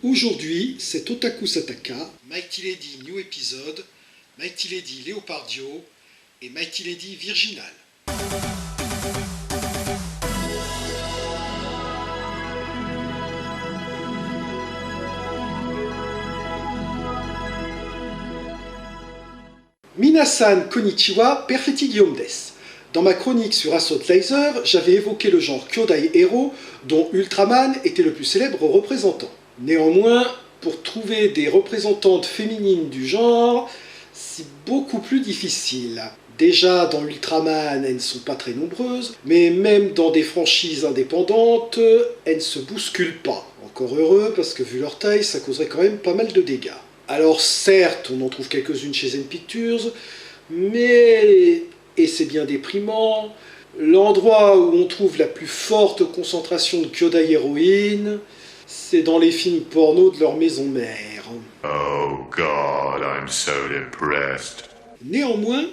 Aujourd'hui, c'est Otaku Sataka, Mighty Lady New Episode, Mighty Lady Leopardio et Mighty Lady Virginal. Minasan konnichiwa, perfetti Guillaume des. Dans ma chronique sur Assault Laser, j'avais évoqué le genre Kyodai Hero, dont Ultraman était le plus célèbre représentant. Néanmoins, pour trouver des représentantes féminines du genre, c'est beaucoup plus difficile. Déjà, dans Ultraman, elles ne sont pas très nombreuses, mais même dans des franchises indépendantes, elles ne se bousculent pas. Encore heureux, parce que vu leur taille, ça causerait quand même pas mal de dégâts. Alors certes, on en trouve quelques-unes chez Zen Pictures, mais, et c'est bien déprimant, l'endroit où on trouve la plus forte concentration de Kyodai héroïnes, c'est dans les films porno de leur maison mère. Oh God, I'm so depressed. Néanmoins,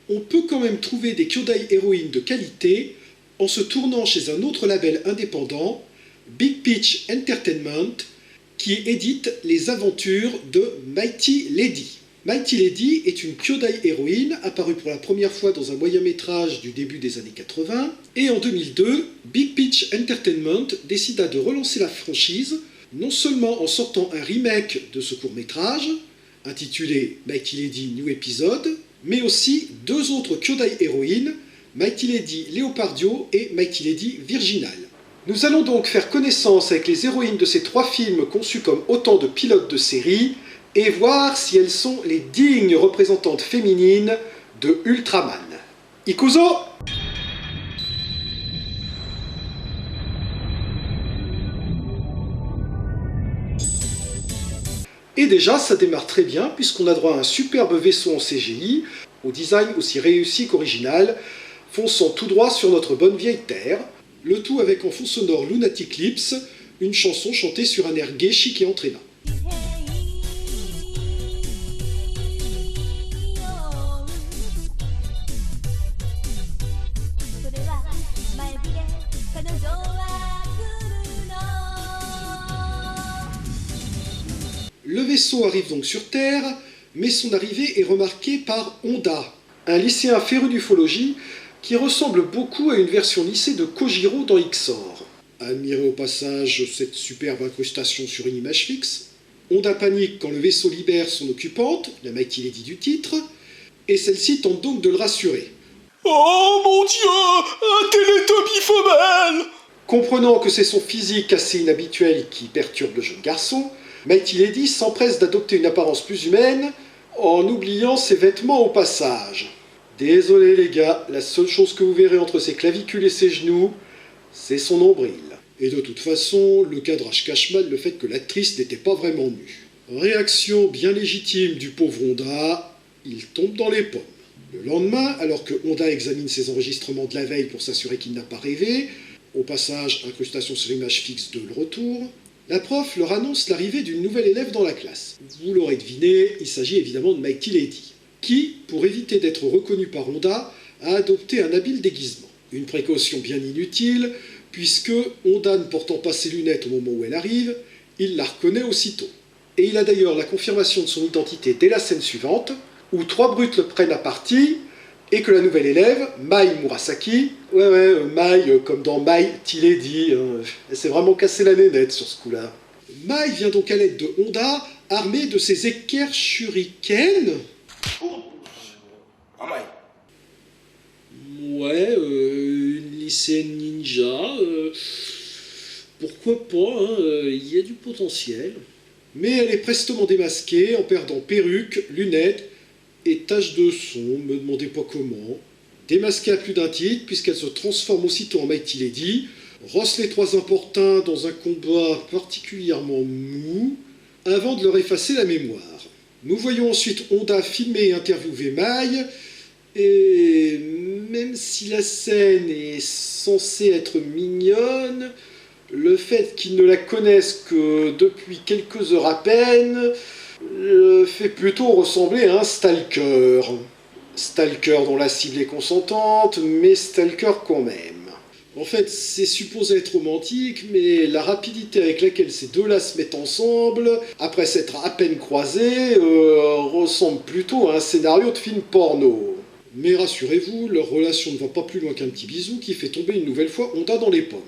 on peut quand même trouver des Kyodai héroïnes de qualité en se tournant chez un autre label indépendant, Big Peach Entertainment, qui édite les aventures de Mighty Lady. Mighty Lady est une Kyodai héroïne apparue pour la première fois dans un moyen-métrage du début des années 80, et en 2002, Big Peach Entertainment décida de relancer la franchise, non seulement en sortant un remake de ce court-métrage, intitulé Mighty Lady New Episode, mais aussi deux autres Kyodai héroïnes, Mighty Lady Leopardio et Mighty Lady Virginal. Nous allons donc faire connaissance avec les héroïnes de ces trois films conçus comme autant de pilotes de série, et voir si elles sont les dignes représentantes féminines de Ultraman. Ikuzo! Et déjà, ça démarre très bien, puisqu'on a droit à un superbe vaisseau en CGI, au design aussi réussi qu'original, fonçant tout droit sur notre bonne vieille Terre, le tout avec en fond sonore Lunatic Lips, une chanson chantée sur un air gai, chic et entraînant. Le vaisseau arrive donc sur Terre, mais son arrivée est remarquée par Honda, un lycéen féru d'ufologie qui ressemble beaucoup à une version lissée de Kojiro dans XOR. Admirez au passage cette superbe incrustation sur une image fixe. Honda panique quand le vaisseau libère son occupante, la Mighty Lady du titre, et celle-ci tente donc de le rassurer. « Oh mon Dieu, un Télétoby femelle !» Comprenant que c'est son physique assez inhabituel qui perturbe le jeune garçon, Mighty Lady s'empresse d'adopter une apparence plus humaine, en oubliant ses vêtements au passage. Désolé les gars, la seule chose que vous verrez entre ses clavicules et ses genoux, c'est son nombril. Et de toute façon, le cadrage cache mal le fait que l'actrice n'était pas vraiment nue. Réaction bien légitime du pauvre Honda, il tombe dans les pommes. Le lendemain, alors que Honda examine ses enregistrements de la veille pour s'assurer qu'il n'a pas rêvé, au passage, incrustation sur l'image fixe de le retour, la prof leur annonce l'arrivée d'une nouvelle élève dans la classe. Vous l'aurez deviné, il s'agit évidemment de Mighty Lady, qui, pour éviter d'être reconnue par Honda, a adopté un habile déguisement. Une précaution bien inutile, puisque Honda ne portant pas ses lunettes au moment où elle arrive, il la reconnaît aussitôt. Et il a d'ailleurs la confirmation de son identité dès la scène suivante, où trois brutes le prennent à partie, et que la nouvelle élève, Mai Murasaki, Mai comme dans Mighty Lady, elle s'est vraiment cassé la nénette sur ce coup-là. Mai vient donc à l'aide de Honda, armée de ses équerres shuriken. Une lycéenne ninja, pourquoi pas, il y a du potentiel. Mais elle est prestement démasquée en perdant perruque, lunettes et taches de son, me demandez pas comment. Démasquée à plus d'un titre, puisqu'elle se transforme aussitôt en Mighty Lady, rosse les trois importuns dans un combat particulièrement mou, avant de leur effacer la mémoire. Nous voyons ensuite Honda filmer et interviewer Mai, et même si la scène est censée être mignonne, le fait qu'ils ne la connaissent que depuis quelques heures à peine fait plutôt ressembler à un stalker. Stalker dont la cible est consentante, mais stalker quand même. En fait, c'est supposé être romantique, mais la rapidité avec laquelle ces deux-là se mettent ensemble, après s'être à peine croisés, ressemble plutôt à un scénario de film porno. Mais rassurez-vous, leur relation ne va pas plus loin qu'un petit bisou qui fait tomber une nouvelle fois Honda dans les pommes.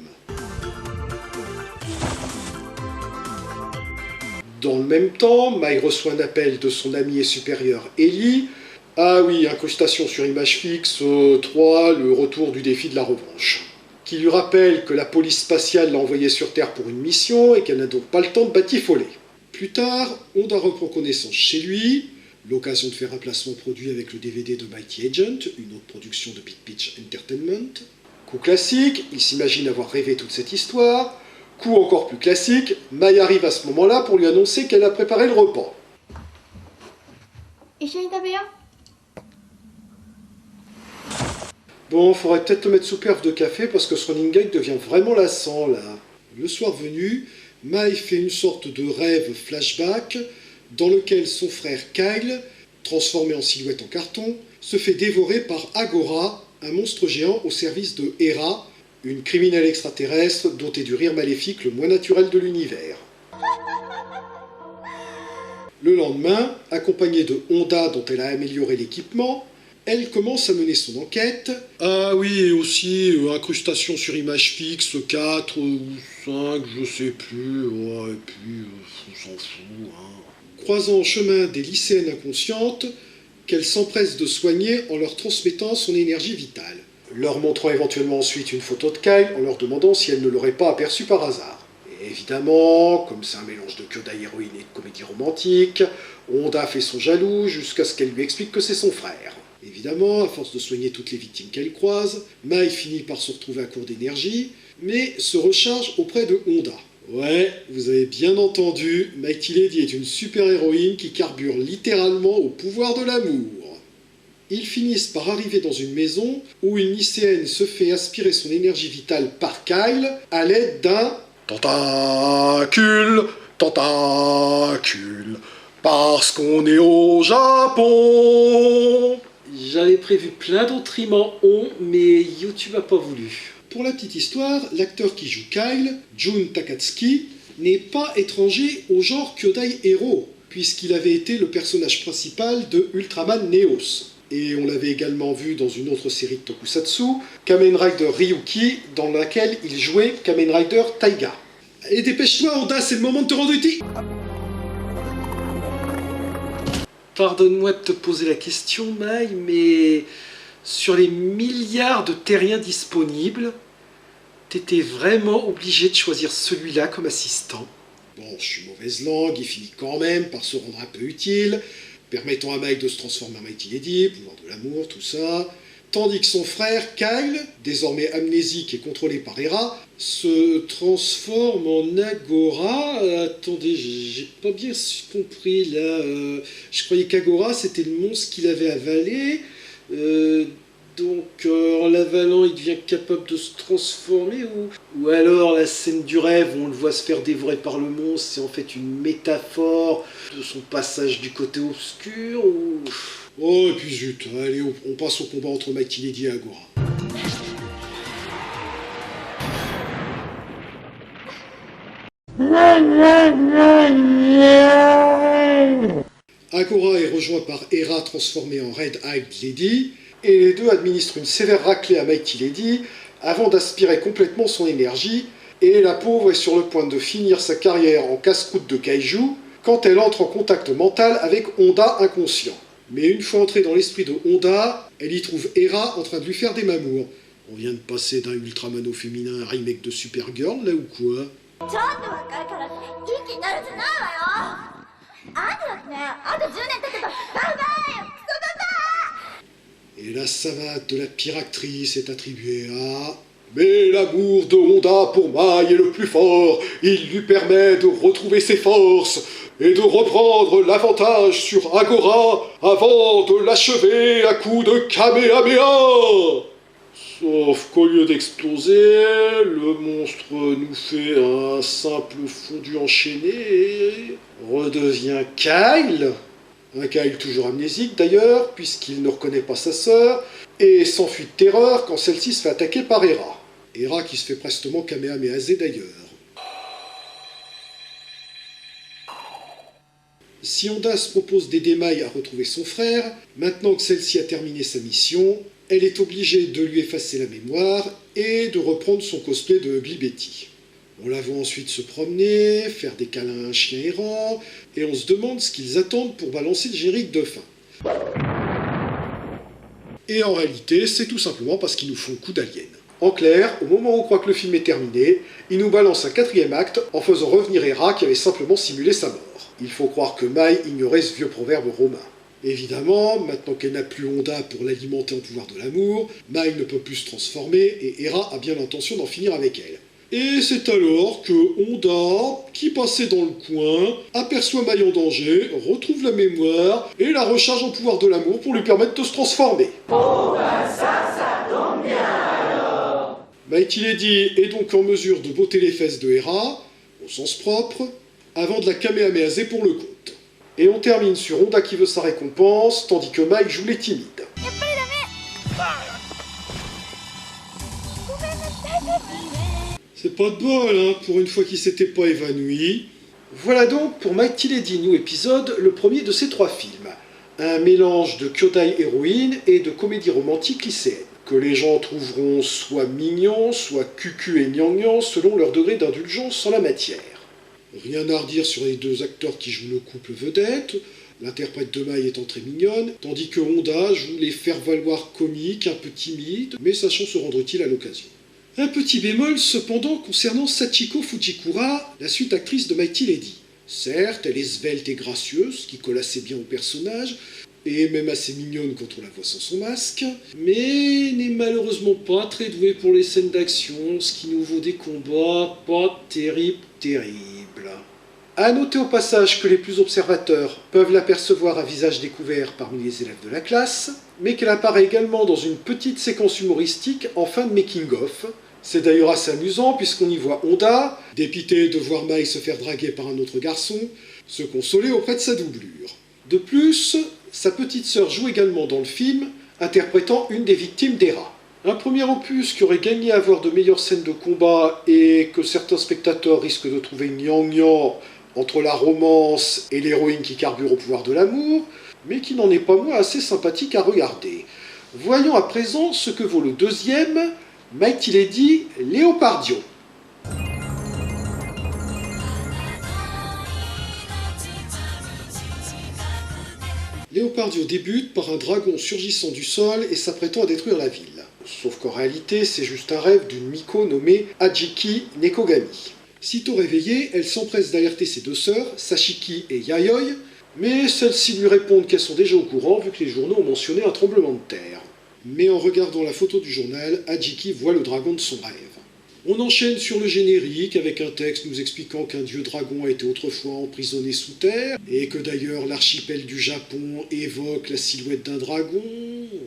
Dans le même temps, Mai reçoit un appel de son ami et supérieur Ellie. Ah oui, incrustation sur image fixe 3, le retour du défi de la revanche. Qui lui rappelle que la police spatiale l'a envoyé sur Terre pour une mission et qu'elle n'a donc pas le temps de batifoler. Plus tard, Honda reprend connaissance chez lui, l'occasion de faire un placement produit avec le DVD de Mighty Agent, une autre production de Big Pitch Entertainment. Coup classique, il s'imagine avoir rêvé toute cette histoire. Coup encore plus classique, Mai arrive à ce moment-là pour lui annoncer qu'elle a préparé le repas. Bon, faudrait peut-être te mettre sous perf de café parce que ce running gag devient vraiment lassant là. Le soir venu, Mai fait une sorte de rêve flashback dans lequel son frère Kyle, transformé en silhouette en carton, se fait dévorer par Agora, un monstre géant au service de Hera, une criminelle extraterrestre dotée du rire maléfique le moins naturel de l'univers. Le lendemain, accompagnée de Honda dont elle a amélioré l'équipement, elle commence à mener son enquête. Ah oui, et aussi incrustation sur image fixe 4 ou 5, je sais plus, ouais, et puis on s'en fout. Hein. Croisant en chemin des lycéennes inconscientes qu'elle s'empresse de soigner en leur transmettant son énergie vitale, leur montrant éventuellement ensuite une photo de Kyle en leur demandant si elle ne l'aurait pas aperçu par hasard. Et évidemment, comme c'est un mélange de kyodai héroïne et de comédie romantique, Honda fait son jaloux jusqu'à ce qu'elle lui explique que c'est son frère. Évidemment, à force de soigner toutes les victimes qu'elle croise, Mai finit par se retrouver à court d'énergie, mais se recharge auprès de Honda. Ouais, vous avez bien entendu, Mighty Lady est une super-héroïne qui carbure littéralement au pouvoir de l'amour. Ils finissent par arriver dans une maison où une lycéenne se fait aspirer son énergie vitale par Kyle à l'aide d'un tentacule, tentacule, parce qu'on est au Japon. J'avais prévu plein d'autres rimes en on, mais YouTube a pas voulu. Pour la petite histoire, l'acteur qui joue Kyle, Jun Takatsuki, n'est pas étranger au genre Kyodai Hero, puisqu'il avait été le personnage principal de Ultraman Neos. Et on l'avait également vu dans une autre série de tokusatsu, Kamen Rider Ryuki, dans laquelle il jouait Kamen Rider Taiga. Et dépêche-toi, Honda, c'est le moment de te rendre utile. Pardonne-moi de te poser la question, Mai, mais sur les milliards de terriens disponibles, t'étais vraiment obligé de choisir celui-là comme assistant. Bon, je suis mauvaise langue, il finit quand même par se rendre un peu utile, permettant à Mai de se transformer en Mighty Lady, pouvoir de l'amour, tout ça. Tandis que son frère, Kyle, désormais amnésique et contrôlé par Hera, se transforme en Agora. Attendez, j'ai pas bien compris là. Je croyais qu'Agora c'était le monstre qu'il avait avalé. Donc en l'avalant, il devient capable de se transformer ou alors la scène du rêve où on le voit se faire dévorer par le monstre, c'est en fait une métaphore de son passage du côté obscur ou... Oh, et puis zut, allez, on passe au combat entre Mighty Lady et Agora. Agora est rejoint par Hera transformée en Red-Eyed Lady, et les deux administrent une sévère raclée à Mighty Lady avant d'aspirer complètement son énergie, et la pauvre est sur le point de finir sa carrière en casse-croûte de kaiju quand elle entre en contact mental avec Honda inconscient. Mais une fois entrée dans l'esprit de Honda, elle y trouve Hera en train de lui faire des mamours. On vient de passer d'un Ultramano féminin à un remake de Supergirl, là ou quoi? Et la savate de la pire actrice est attribuée à... Mais l'amour de Honda pour Mai est le plus fort, il lui permet de retrouver ses forces et de reprendre l'avantage sur Agora avant de l'achever à coups de Kamehameha. Sauf qu'au lieu d'exploser, le monstre nous fait un simple fondu enchaîné et redevient Kyle. Un Kyle toujours amnésique d'ailleurs, puisqu'il ne reconnaît pas sa sœur, et s'enfuit de terreur quand celle-ci se fait attaquer par Hera. Hera qui se fait prestement Kamehameha d'ailleurs. Si Honda se propose d'aider Mai à retrouver son frère, maintenant que celle-ci a terminé sa mission, elle est obligée de lui effacer la mémoire et de reprendre son cosplay de Ugly Betty. On la voit ensuite se promener, faire des câlins à un chien errant, et on se demande ce qu'ils attendent pour balancer le générique de fin. Et en réalité, c'est tout simplement parce qu'ils nous font coup d'alien. En clair, au moment où on croit que le film est terminé, ils nous balancent un 4e acte en faisant revenir Hera qui avait simplement simulé sa mort. Il faut croire que Mai ignorait ce vieux proverbe romain. Évidemment, maintenant qu'elle n'a plus Honda pour l'alimenter en pouvoir de l'amour, Mai ne peut plus se transformer et Hera a bien l'intention d'en finir avec elle. Et c'est alors que Honda, qui passait dans le coin, aperçoit Mai en danger, retrouve la mémoire et la recharge en pouvoir de l'amour pour lui permettre de se transformer. Oh ben ça tombe bien alors. Mighty Lady est donc en mesure de botter les fesses de Hera, au sens propre, avant de la Kamehameha pour le compte. Et on termine sur Honda qui veut sa récompense, tandis que Mai joue les timides. C'est pas de bol, hein, pour une fois qu'il s'était pas évanoui. Voilà donc pour Mighty Lady New Episode, le premier de ces 3 films. Un mélange de kyodai héroïne et de comédie romantique lycéenne, que les gens trouveront soit mignon, soit cucu et gnangnan selon leur degré d'indulgence en la matière. Rien à redire sur les 2 acteurs qui jouent le couple vedette, l'interprète de Mai étant très mignonne, tandis que Honda joue les faire-valoir comiques, un peu timides, mais sachant se rendre utile à l'occasion. Un petit bémol cependant concernant Sachiko Fujikura, la suite actrice de Mighty Lady. Certes, elle est svelte et gracieuse, ce qui colle assez bien au personnage, et même assez mignonne quand on la voit sans son masque, mais n'est malheureusement pas très douée pour les scènes d'action, ce qui nous vaut des combats pas terribles. A noter au passage que les plus observateurs peuvent l'apercevoir à visage découvert parmi les élèves de la classe, mais qu'elle apparaît également dans une petite séquence humoristique en fin de making-of. C'est d'ailleurs assez amusant puisqu'on y voit Honda, dépité de voir Mai se faire draguer par un autre garçon, se consoler auprès de sa doublure. De plus, sa petite sœur joue également dans le film, interprétant une des victimes d'Hera. Un premier opus qui aurait gagné à avoir de meilleures scènes de combat et que certains spectateurs risquent de trouver gnangnan entre la romance et l'héroïne qui carbure au pouvoir de l'amour, mais qui n'en est pas moins assez sympathique à regarder. Voyons à présent ce que vaut le 2e, Mighty Lady Leopardio. Leopardio débute par un dragon surgissant du sol et s'apprêtant à détruire la ville. Sauf qu'en réalité, c'est juste un rêve d'une Miko nommée Ajiki Nekogami. Sitôt réveillée, elle s'empresse d'alerter ses 2 sœurs, Sashiki et Yayoi, mais celles-ci lui répondent qu'elles sont déjà au courant vu que les journaux ont mentionné un tremblement de terre. Mais en regardant la photo du journal, Ajiki voit le dragon de son rêve. On enchaîne sur le générique avec un texte nous expliquant qu'un dieu dragon a été autrefois emprisonné sous terre, et que d'ailleurs l'archipel du Japon évoque la silhouette d'un dragon,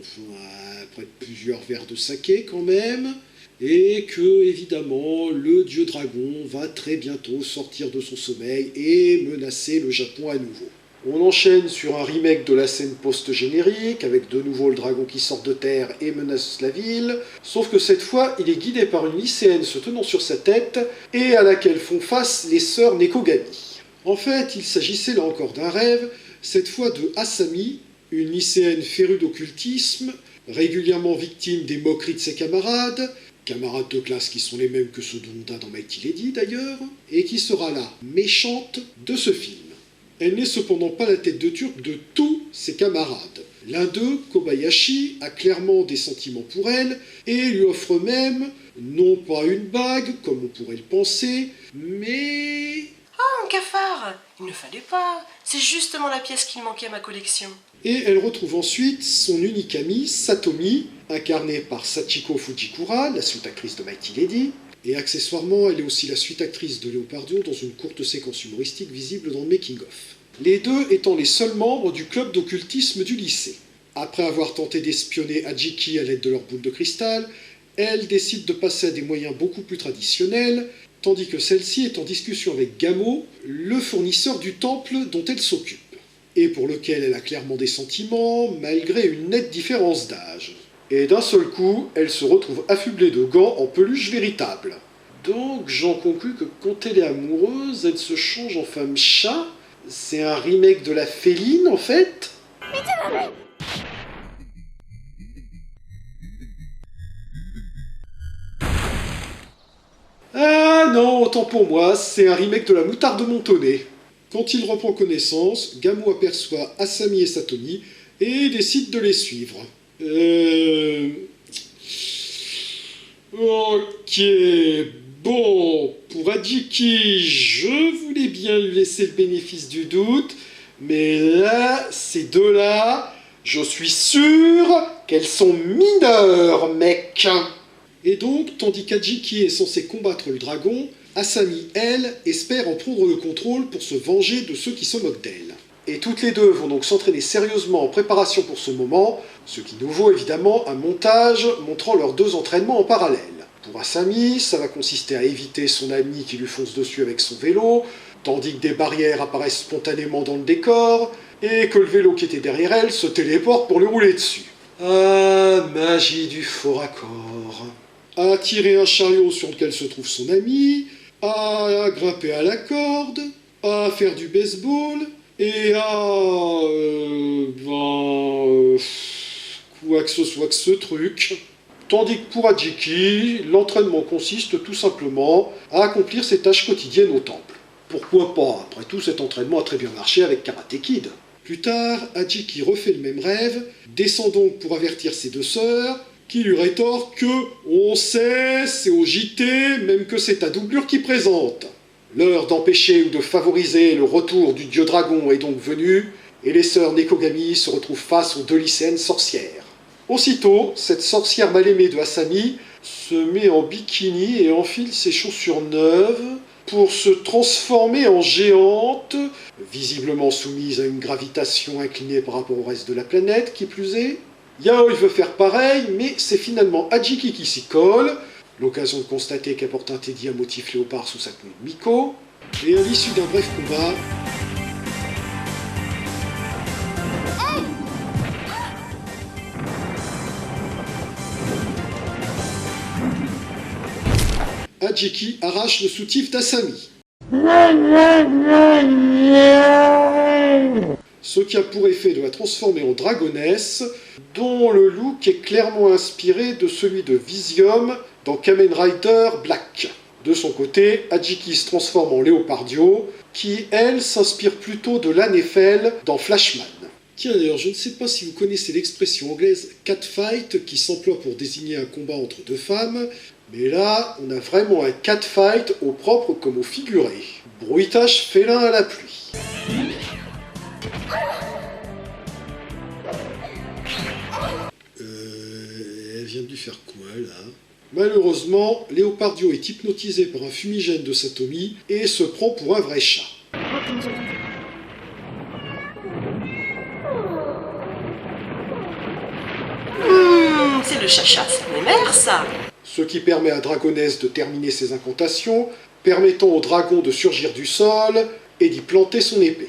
enfin après plusieurs verres de saké quand même, et que évidemment le dieu dragon va très bientôt sortir de son sommeil et menacer le Japon à nouveau. On enchaîne sur un remake de la scène post-générique, avec de nouveau le dragon qui sort de terre et menace la ville, sauf que cette fois, il est guidé par une lycéenne se tenant sur sa tête, et à laquelle font face les sœurs Nekogami. En fait, il s'agissait là encore d'un rêve, cette fois de Asami, une lycéenne férue d'occultisme, régulièrement victime des moqueries de ses camarades de classe qui sont les mêmes que ceux d'Honda dans Mighty Lady d'ailleurs, et qui sera la méchante de ce film. Elle n'est cependant pas la tête de turc de tous ses camarades. L'un d'eux, Kobayashi, a clairement des sentiments pour elle, et lui offre même, non pas une bague, comme on pourrait le penser, mais... Ah, un cafard! Il ne fallait pas. C'est justement la pièce qui manquait à ma collection. Et elle retrouve ensuite son unique amie, Satomi, incarnée par Sachiko Fujikura, la suite actrice de Mighty Lady, et accessoirement, elle est aussi la suite actrice de Leopardio dans une courte séquence humoristique visible dans le making-of. Les deux étant les seuls membres du club d'occultisme du lycée. Après avoir tenté d'espionner Ajiki à l'aide de leur boule de cristal, elle décide de passer à des moyens beaucoup plus traditionnels, tandis que celle-ci est en discussion avec Gamo, le fournisseur du temple dont elle s'occupe, et pour lequel elle a clairement des sentiments, malgré une nette différence d'âge. Et d'un seul coup, elle se retrouve affublée de gants en peluche véritable. Donc j'en conclus que quand elle est amoureuse, elle se change en femme chat. C'est un remake de la féline en fait. Ah non, autant pour moi, c'est un remake de la moutarde montonnée. Quand il reprend connaissance, Gamo aperçoit Asami et Satomi et décide de les suivre. Ok, bon, pour Adjiki, je voulais bien lui laisser le bénéfice du doute, mais là, ces deux-là, je suis sûr qu'elles sont mineures, mec. Et donc, tandis qu'Adjiki est censé combattre le dragon, Asami, elle, espère en prendre le contrôle pour se venger de ceux qui se moquent d'elle. Et toutes les deux vont donc s'entraîner sérieusement en préparation pour ce moment, ce qui nous vaut évidemment un montage montrant leurs deux entraînements en parallèle. Pour Asami, ça va consister à éviter son ami qui lui fonce dessus avec son vélo, tandis que des barrières apparaissent spontanément dans le décor, et que le vélo qui était derrière elle se téléporte pour lui rouler dessus. Ah, magie du faux raccord. À tirer un chariot sur lequel se trouve son ami, à grimper à la corde, à faire du baseball, et à... quoi que ce soit que ce truc. Tandis que pour Adjiki, l'entraînement consiste tout simplement à accomplir ses tâches quotidiennes au temple. Pourquoi pas? Après tout, cet entraînement a très bien marché avec Karate Kid. Plus tard, Adjiki refait le même rêve, descend donc pour avertir ses deux sœurs, qui lui rétorquent que « on sait, c'est au JT, même que c'est ta doublure qui présente ». L'heure d'empêcher ou de favoriser le retour du dieu dragon est donc venue, et les sœurs Nekogami se retrouvent face aux deux lycéennes sorcières. Aussitôt, cette sorcière mal aimée de Asami se met en bikini et enfile ses chaussures neuves pour se transformer en géante, visiblement soumise à une gravitation inclinée par rapport au reste de la planète, qui plus est. Yaoi veut faire pareil, mais c'est finalement Adjiki qui s'y colle, l'occasion de constater qu'elle porte un teddy à motif léopard sous sa tenue de Miko, et à l'issue d'un bref combat, Adjiki arrache le soutif d'Asami. Ce qui a pour effet de la transformer en dragonesse, dont le look est clairement inspiré de celui de Visium dans Kamen Rider Black. De son côté, Adjiki se transforme en Léopardio, qui, elle, s'inspire plutôt de Lan Eiffel dans Flashman. Tiens d'ailleurs, je ne sais pas si vous connaissez l'expression anglaise « catfight » qui s'emploie pour désigner un combat entre deux femmes, mais là, on a vraiment un catfight au propre comme au figuré. Bruitage félin à la pluie. Elle vient de lui faire quoi, là? Malheureusement, Léopardio est hypnotisé par un fumigène de Satomi et se prend pour un vrai chat. C'est le chacha, c'est mes mères, ça. Ce qui permet à Dragonesse de terminer ses incantations, permettant au dragon de surgir du sol et d'y planter son épée.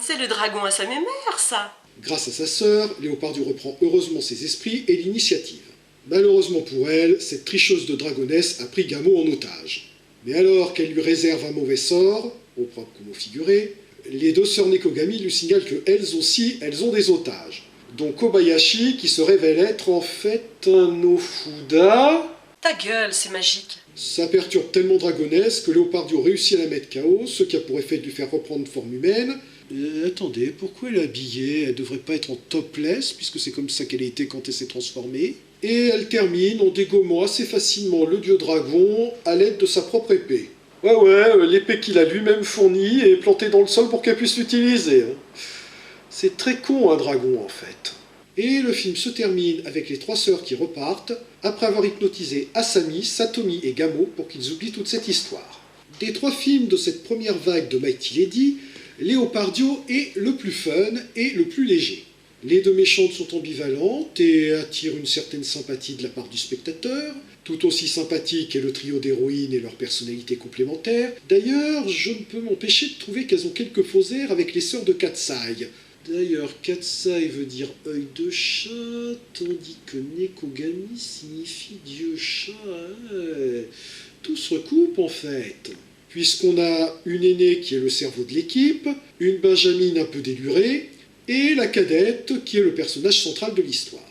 C'est le dragon à sa mémère, ça. Grâce à sa sœur, Léopardio reprend heureusement ses esprits et l'initiative. Malheureusement pour elle, cette tricheuse de Dragonesse a pris Gamo en otage. Mais alors qu'elle lui réserve un mauvais sort, au propre comme au figuré, les deux sœurs Nekogami lui signalent qu'elles aussi, elles ont des otages. Dont Kobayashi, qui se révèle être en fait un Ofuda. Ta gueule, c'est magique. Ça perturbe tellement Dragonesse que Léopardio réussit à la mettre KO, ce qui a pour effet de lui faire reprendre forme humaine. Attendez, pourquoi elle est habillée? Elle devrait pas être en topless, puisque c'est comme ça qu'elle a été quand elle s'est transformée. Et elle termine en dégommant assez facilement le dieu dragon à l'aide de sa propre épée. Ouais, l'épée qu'il a lui-même fournie et plantée dans le sol pour qu'elle puisse l'utiliser. C'est très con un dragon en fait. Et le film se termine avec les trois sœurs qui repartent, après avoir hypnotisé Asami, Satomi et Gamo pour qu'ils oublient toute cette histoire. Des trois films de cette première vague de Mighty Lady, Léopardio est le plus fun et le plus léger. Les deux méchantes sont ambivalentes et attirent une certaine sympathie de la part du spectateur. Tout aussi sympathique est le trio d'héroïnes et leurs personnalités complémentaires. D'ailleurs, je ne peux m'empêcher de trouver qu'elles ont quelques faux airs avec les sœurs de Katsai. D'ailleurs, Katsai veut dire œil de chat, tandis que Nekogami signifie dieu chat. Tout se recoupe en fait. Puisqu'on a une aînée qui est le cerveau de l'équipe, une benjamine un peu délurée, et la cadette qui est le personnage central de l'histoire.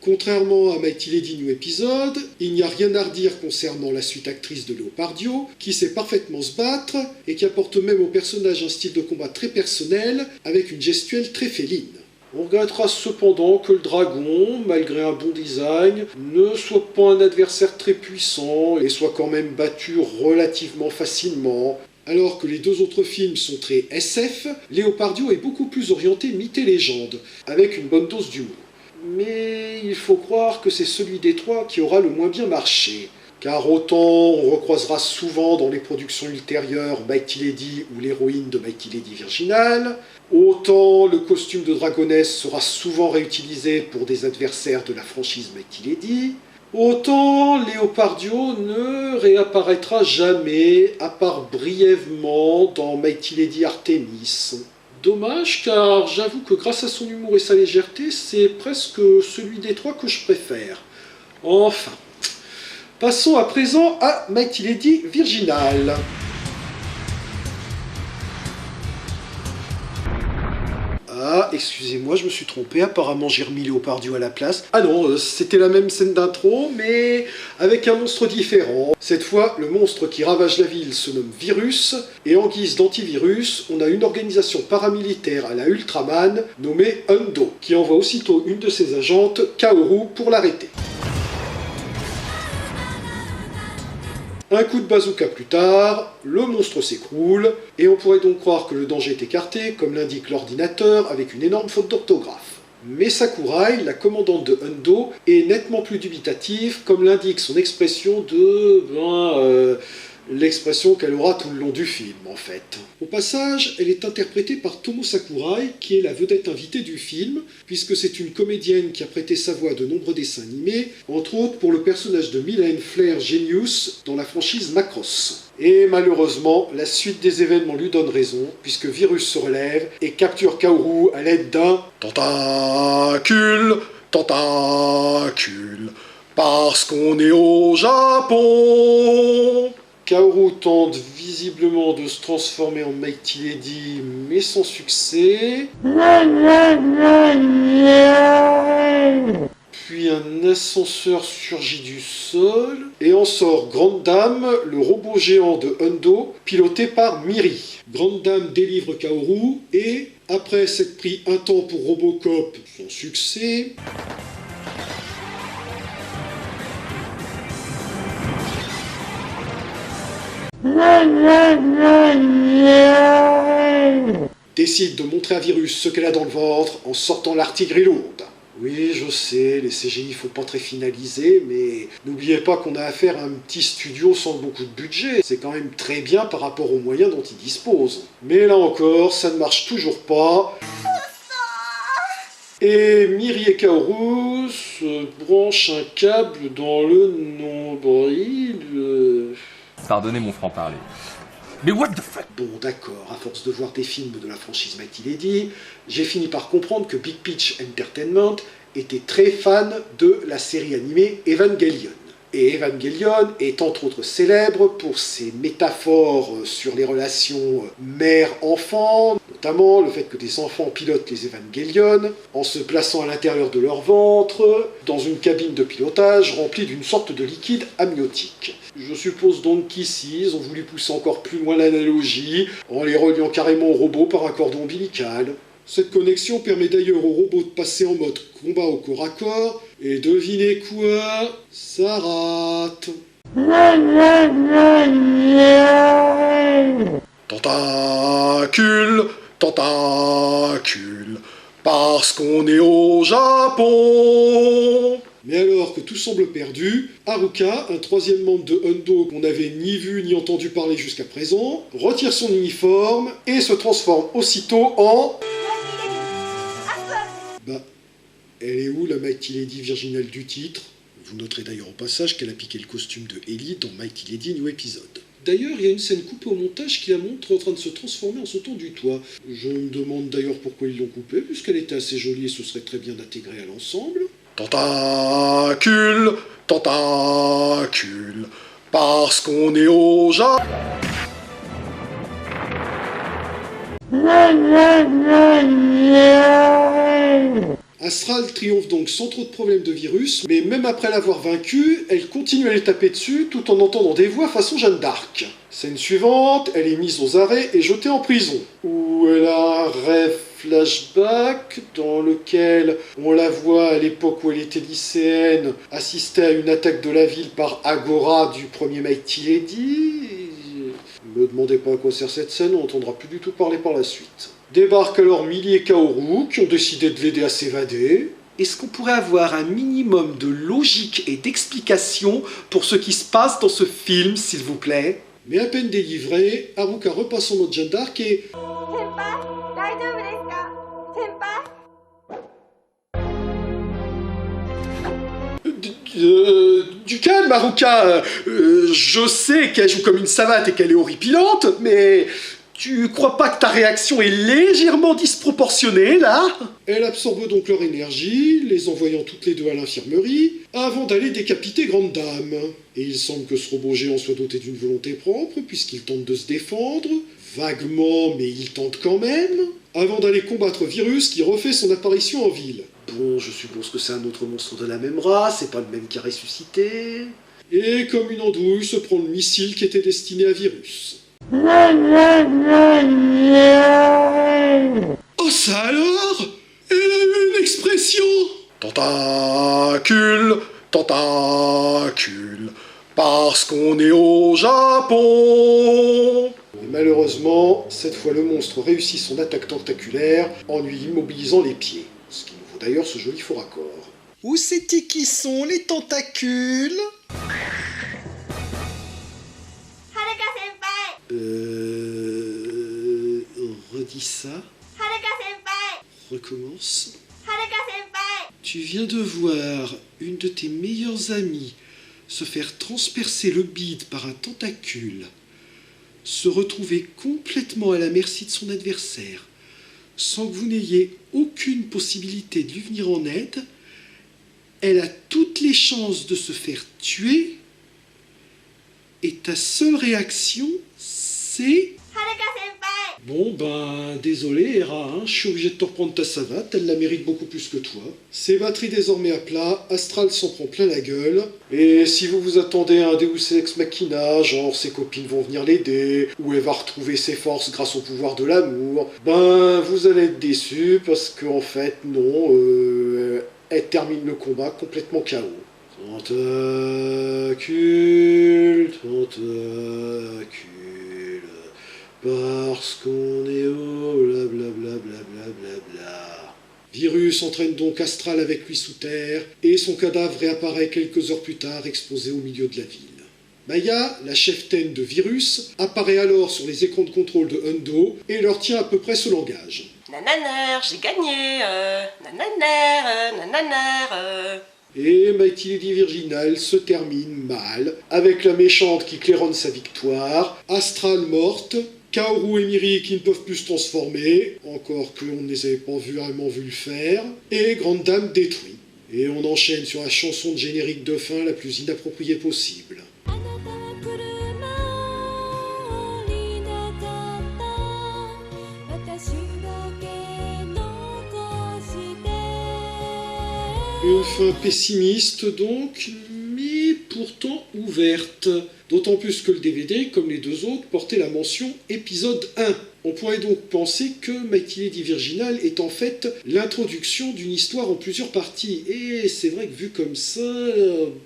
Contrairement à Mighty Lady New Episode, il n'y a rien à redire concernant la suite actrice de Leopardio, qui sait parfaitement se battre et qui apporte même au personnage un style de combat très personnel, avec une gestuelle très féline. On regrettera cependant que le dragon, malgré un bon design, ne soit pas un adversaire très puissant et soit quand même battu relativement facilement. Alors que les deux autres films sont très SF, Leopardio est beaucoup plus orienté mythe et légende, avec une bonne dose d'humour. Mais il faut croire que c'est celui des trois qui aura le moins bien marché. Car autant on recroisera souvent dans les productions ultérieures Mighty Lady ou l'héroïne de Mighty Lady Virginale, autant le costume de dragonesse sera souvent réutilisé pour des adversaires de la franchise Mighty Lady, autant Leopardio ne réapparaîtra jamais, à part brièvement dans Mighty Lady Artemis. Dommage, car j'avoue que grâce à son humour et sa légèreté, c'est presque celui des trois que je préfère. Enfin, passons à présent à Mighty Lady Virginale. Ah, excusez-moi, je me suis trompé, apparemment j'ai remis Leopardio à la place. Ah non, c'était la même scène d'intro, mais avec un monstre différent. Cette fois, le monstre qui ravage la ville se nomme Virus, et en guise d'antivirus, on a une organisation paramilitaire à la Ultraman nommée Hundo, qui envoie aussitôt une de ses agentes, Kaoru, pour l'arrêter. Un coup de bazooka plus tard, le monstre s'écroule, et on pourrait donc croire que le danger est écarté, comme l'indique l'ordinateur, avec une énorme faute d'orthographe. Mais Sakurai, la commandante de Hundo, est nettement plus dubitative, comme l'indique son expression de... l'expression qu'elle aura tout le long du film, en fait. Au passage, elle est interprétée par Tomo Sakurai, qui est la vedette invitée du film, puisque c'est une comédienne qui a prêté sa voix à de nombreux dessins animés, entre autres pour le personnage de Mylène Flair Genius dans la franchise Macross. Et malheureusement, la suite des événements lui donne raison, puisque Virus se relève et capture Kaoru à l'aide d'un tentacule, parce qu'on est au Japon. Kaoru tente visiblement de se transformer en Mighty Lady, mais sans succès. Puis un ascenseur surgit du sol, et en sort Grande Dame, le robot géant de Hundo, piloté par Miri. Grande Dame délivre Kaoru, et, après s'être pris un temps pour Robocop, sans succès... décide de montrer à Virus ce qu'elle a dans le ventre en sortant l'artillerie lourde. Oui, je sais, les CGI faut pas très finaliser, mais n'oubliez pas qu'on a affaire à un petit studio sans beaucoup de budget. C'est quand même très bien par rapport aux moyens dont il dispose. Mais là encore, ça ne marche toujours pas. Et Miri et Kaoru se branchent un câble dans le nombril... Pardonnez mon franc-parler. Mais what the fuck? Bon, d'accord, à force de voir des films de la franchise Mighty Lady, j'ai fini par comprendre que Big Peach Entertainment était très fan de la série animée Evangelion. Et Evangelion est entre autres célèbre pour ses métaphores sur les relations mère-enfant, notamment le fait que des enfants pilotent les Evangelion en se plaçant à l'intérieur de leur ventre, dans une cabine de pilotage remplie d'une sorte de liquide amniotique. Je suppose donc qu'ici, ils ont voulu pousser encore plus loin l'analogie, en les reliant carrément aux robots par un cordon ombilical. Cette connexion permet d'ailleurs aux robots de passer en mode combat au corps à corps, et devinez quoi? Ça rate. Tentacule, parce qu'on est au Japon. Mais alors que tout semble perdu, Haruka, un troisième membre de Hundo qu'on n'avait ni vu ni entendu parler jusqu'à présent, retire son uniforme et se transforme aussitôt en... Bah, elle est où la Mighty Lady virginale du titre? Vous noterez d'ailleurs au passage qu'elle a piqué le costume de Ellie dans Mighty Lady New Episode. D'ailleurs, il y a une scène coupée au montage qui la montre en train de se transformer en sautant du toit. Je me demande d'ailleurs pourquoi ils l'ont coupée, puisqu'elle était assez jolie et ce serait très bien intégrée à l'ensemble. Tentacule, tentacule, parce qu'on est au Japon. Astral triomphe donc sans trop de problèmes de virus, mais même après l'avoir vaincu, elle continue à les taper dessus tout en entendant des voix façon Jeanne d'Arc. Scène suivante, elle est mise aux arrêts et jetée en prison, où elle a un rêve flashback dans lequel on la voit à l'époque où elle était lycéenne assister à une attaque de la ville par Agora du premier Mighty Lady. Me demandez pas à quoi sert cette scène, on n'entendra plus du tout parler par la suite. Débarquent alors Millie et Kaoru, qui ont décidé de l'aider à s'évader. Est-ce qu'on pourrait avoir un minimum de logique et d'explication pour ce qui se passe dans ce film, s'il vous plaît? Mais à peine délivré, Haruka repasse en mode Jeanne d'Arc et... Du calme, Haruka. Je sais qu'elle joue comme une savate et qu'elle est horripilante, mais... Tu crois pas que ta réaction est légèrement disproportionnée, là? Elle absorbe donc leur énergie, les envoyant toutes les deux à l'infirmerie, avant d'aller décapiter Grande Dame. Et il semble que ce robot géant soit doté d'une volonté propre, puisqu'il tente de se défendre, vaguement, mais il tente quand même, avant d'aller combattre Virus qui refait son apparition en ville. Bon, je suppose que c'est un autre monstre de la même race, c'est pas le même qui a ressuscité... Et comme une andouille, se prend le missile qui était destiné à Virus. Oh ça alors? Elle a eu une expression! Tentacule, tentacule, parce qu'on est au Japon! Et malheureusement, cette fois le monstre réussit son attaque tentaculaire en lui immobilisant les pieds. Ce qui nous vaut d'ailleurs ce joli faux raccord. Où c'est-il qui sont les tentacules? Redis ça. Recommence. Tu viens de voir une de tes meilleures amies se faire transpercer le bide par un tentacule, se retrouver complètement à la merci de son adversaire, sans que vous n'ayez aucune possibilité de lui venir en aide. Elle a toutes les chances de se faire tuer, et ta seule réaction, c'est... Bon ben, désolé Hera, hein, je suis obligé de te reprendre ta savate, elle la mérite beaucoup plus que toi. Ses batteries désormais à plat, Astral s'en prend plein la gueule, et si vous vous attendez à un Deus Ex Machina, genre ses copines vont venir l'aider, ou elle va retrouver ses forces grâce au pouvoir de l'amour, ben vous allez être déçus parce qu'en fait non, elle termine le combat complètement KO. Tentacule, tentacule, parce qu'on est au blablabla. Virus entraîne donc Astral avec lui sous terre, et son cadavre réapparaît quelques heures plus tard exposé au milieu de la ville. Maya, la chef-taine de Virus, apparaît alors sur les écrans de contrôle de Hundo et leur tient à peu près ce langage. Nananer, j'ai gagné, nananer. Et Mighty Lady Virginal se termine mal, avec la méchante qui claironne sa victoire, Astral morte, Kaoru et Miri qui ne peuvent plus se transformer, encore qu'on ne les avait pas vraiment vu le faire, et Grande Dame détruite. Et on enchaîne sur la chanson de générique de fin la plus inappropriée possible. Une fin pessimiste donc, mais pourtant ouverte. D'autant plus que le DVD, comme les deux autres, portait la mention épisode 1. On pourrait donc penser que Mighty Lady Virginal est en fait l'introduction d'une histoire en plusieurs parties. Et c'est vrai que vu comme ça,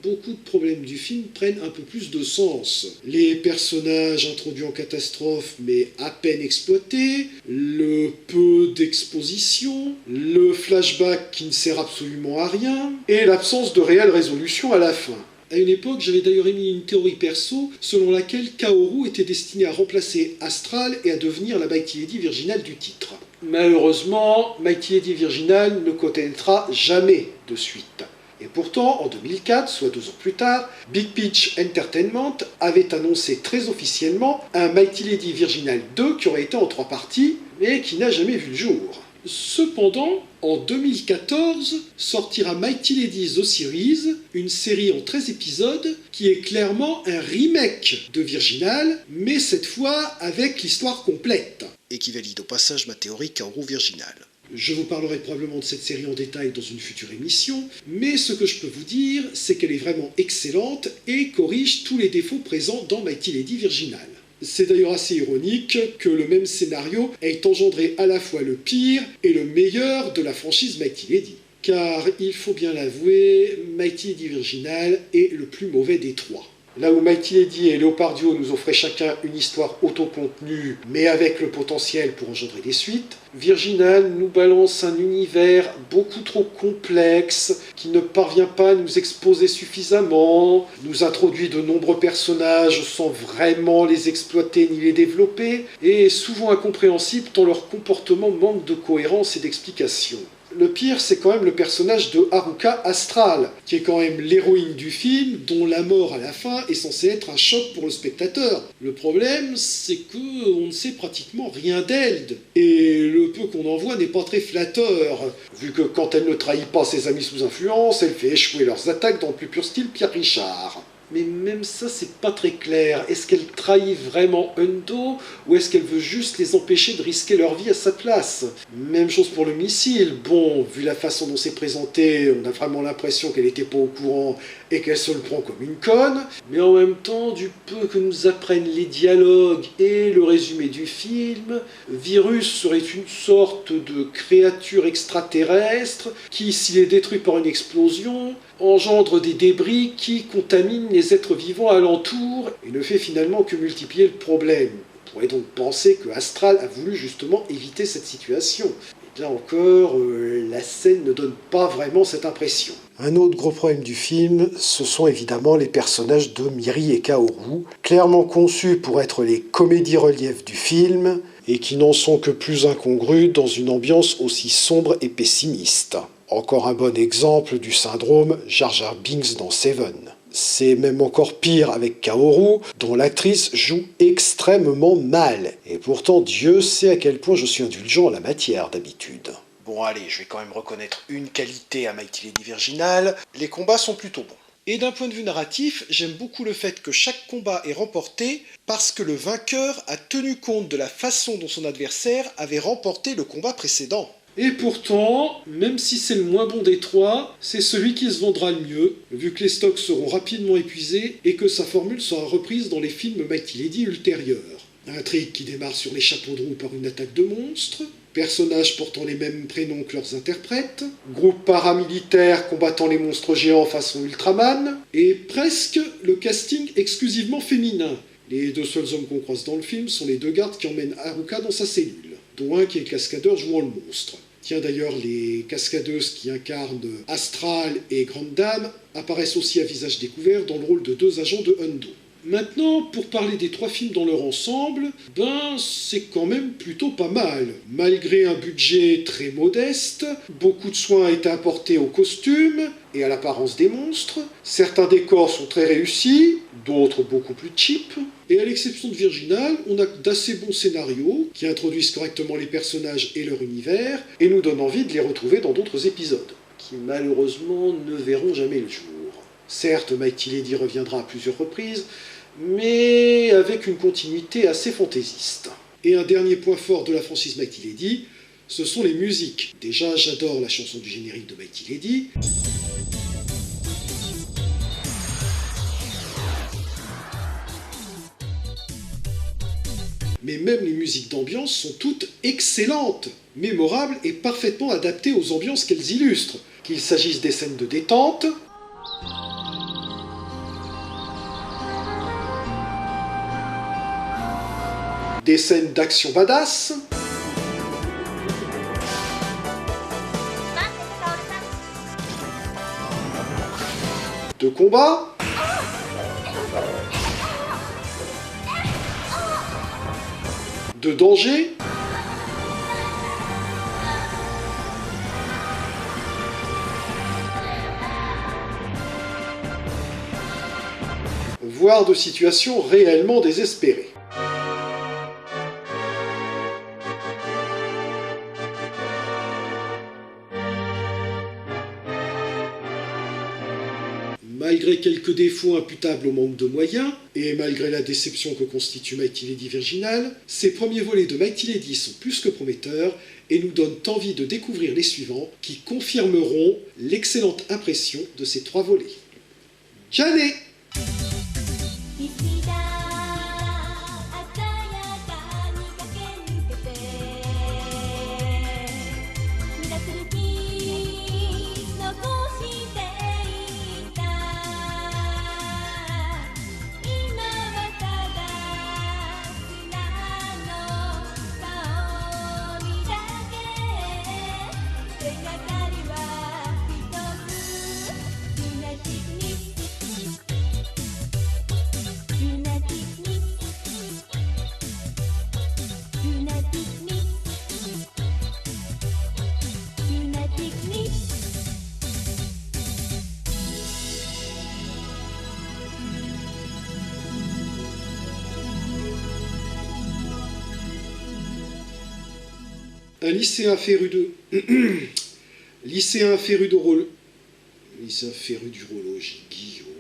beaucoup de problèmes du film prennent un peu plus de sens. Les personnages introduits en catastrophe mais à peine exploités, le peu d'exposition, le flashback qui ne sert absolument à rien, et l'absence de réelle résolution à la fin. À une époque, j'avais d'ailleurs émis une théorie perso selon laquelle Kaoru était destiné à remplacer Astral et à devenir la Mighty Lady Virginal du titre. Malheureusement, Mighty Lady Virginal ne connaîtra jamais de suite. Et Et pourtant, en 2004, soit 2 ans plus tard, Big Peach Entertainment avait annoncé très officiellement un Mighty Lady Virginal 2 qui aurait été en 3 parties, mais qui n'a jamais vu le jour. Cependant, en 2014, sortira Mighty Lady The Series, une série en 13 épisodes qui est clairement un remake de Virginal, mais cette fois avec l'histoire complète, et qui valide au passage ma théorie Kaoru Virginal. Je vous parlerai probablement de cette série en détail dans une future émission, mais ce que je peux vous dire, c'est qu'elle est vraiment excellente et corrige tous les défauts présents dans Mighty Lady Virginal. C'est d'ailleurs assez ironique que le même scénario ait engendré à la fois le pire et le meilleur de la franchise Mighty Lady. Car, il faut bien l'avouer, Mighty Lady Virginal est le plus mauvais des trois. Là où Mighty Lady et Leopardio nous offraient chacun une histoire autocontenue, mais avec le potentiel pour engendrer des suites, Virginal nous balance un univers beaucoup trop complexe, qui ne parvient pas à nous exposer suffisamment, nous introduit de nombreux personnages sans vraiment les exploiter ni les développer, et est souvent incompréhensible tant leur comportement manque de cohérence et d'explication. Le pire, c'est quand même le personnage de Haruka Astral, qui est quand même l'héroïne du film, dont la mort à la fin est censée être un choc pour le spectateur. Le problème, c'est qu'on ne sait pratiquement rien d'elle, et le peu qu'on en voit n'est pas très flatteur, vu que quand elle ne trahit pas ses amis sous influence, elle fait échouer leurs attaques dans le plus pur style Pierre Richard. Mais même ça, c'est pas très clair. Est-ce qu'elle trahit vraiment Hundo, ou est-ce qu'elle veut juste les empêcher de risquer leur vie à sa place? Même chose pour le missile. Bon, vu la façon dont c'est présenté, on a vraiment l'impression qu'elle était pas au courant et qu'elle se le prend comme une conne. Mais en même temps, du peu que nous apprennent les dialogues et le résumé du film, Virus serait une sorte de créature extraterrestre qui, s'il est détruit par une explosion, engendre des débris qui contaminent les êtres vivants alentour et ne fait finalement que multiplier le problème. On pourrait donc penser que Astral a voulu justement éviter cette situation. Et là encore, la scène ne donne pas vraiment cette impression. Un autre gros problème du film, ce sont évidemment les personnages de Miri et Kaoru, clairement conçus pour être les comédies-reliefs du film, et qui n'en sont que plus incongrus dans une ambiance aussi sombre et pessimiste. Encore un bon exemple du syndrome Jar Jar Binks dans Seven. C'est même encore pire avec Kaoru, dont l'actrice joue extrêmement mal. Et pourtant, Dieu sait à quel point je suis indulgent en la matière d'habitude. Bon allez, je vais quand même reconnaître une qualité à Mighty Lady Virginal, les combats sont plutôt bons. Et d'un point de vue narratif, j'aime beaucoup le fait que chaque combat est remporté parce que le vainqueur a tenu compte de la façon dont son adversaire avait remporté le combat précédent. Et pourtant, même si c'est le moins bon des trois, c'est celui qui se vendra le mieux, vu que les stocks seront rapidement épuisés et que sa formule sera reprise dans les films Mighty Lady ultérieurs. Intrigue qui démarre sur les chapeaux de roue par une attaque de monstres, personnages portant les mêmes prénoms que leurs interprètes, groupe paramilitaire combattant les monstres géants façon Ultraman, et presque le casting exclusivement féminin. Les deux seuls hommes qu'on croise dans le film sont les deux gardes qui emmènent Haruka dans sa cellule, dont un qui est le cascadeur jouant le monstre. Tiens d'ailleurs, les cascadeuses qui incarnent Astral et Grande Dame apparaissent aussi à visage découvert dans le rôle de deux agents de Hundo. Maintenant, pour parler des trois films dans leur ensemble, c'est quand même plutôt pas mal. Malgré un budget très modeste, beaucoup de soins ont été apportés aux costumes et à l'apparence des monstres. Certains décors sont très réussis, d'autres beaucoup plus cheap. Et à l'exception de Virginal, on a d'assez bons scénarios qui introduisent correctement les personnages et leur univers et nous donnent envie de les retrouver dans d'autres épisodes, qui malheureusement ne verront jamais le jour. Certes, Mighty Lady reviendra à plusieurs reprises, mais avec une continuité assez fantaisiste. Et un dernier point fort de la franchise Mighty Lady, ce sont les musiques. Déjà, j'adore la chanson du générique de Mighty Lady. Mais même les musiques d'ambiance sont toutes excellentes, mémorables et parfaitement adaptées aux ambiances qu'elles illustrent, qu'il s'agisse des scènes de détente, des scènes d'action badass, de combat, de danger, voire de situations réellement désespérées. Malgré quelques défauts imputables au manque de moyens, et malgré la déception que constitue Mighty Lady Virginal, ces premiers volets de Mighty Lady sont plus que prometteurs et nous donnent envie de découvrir les suivants qui confirmeront l'excellente impression de ces 3 volets. Janet! いつだ鮮やかに駆け抜けてミラクルに残していた今はただ砂の香りだけ手がかりは一つルナティックにUn lycéen féru de... lycéen féru d'urologie, Guillaume.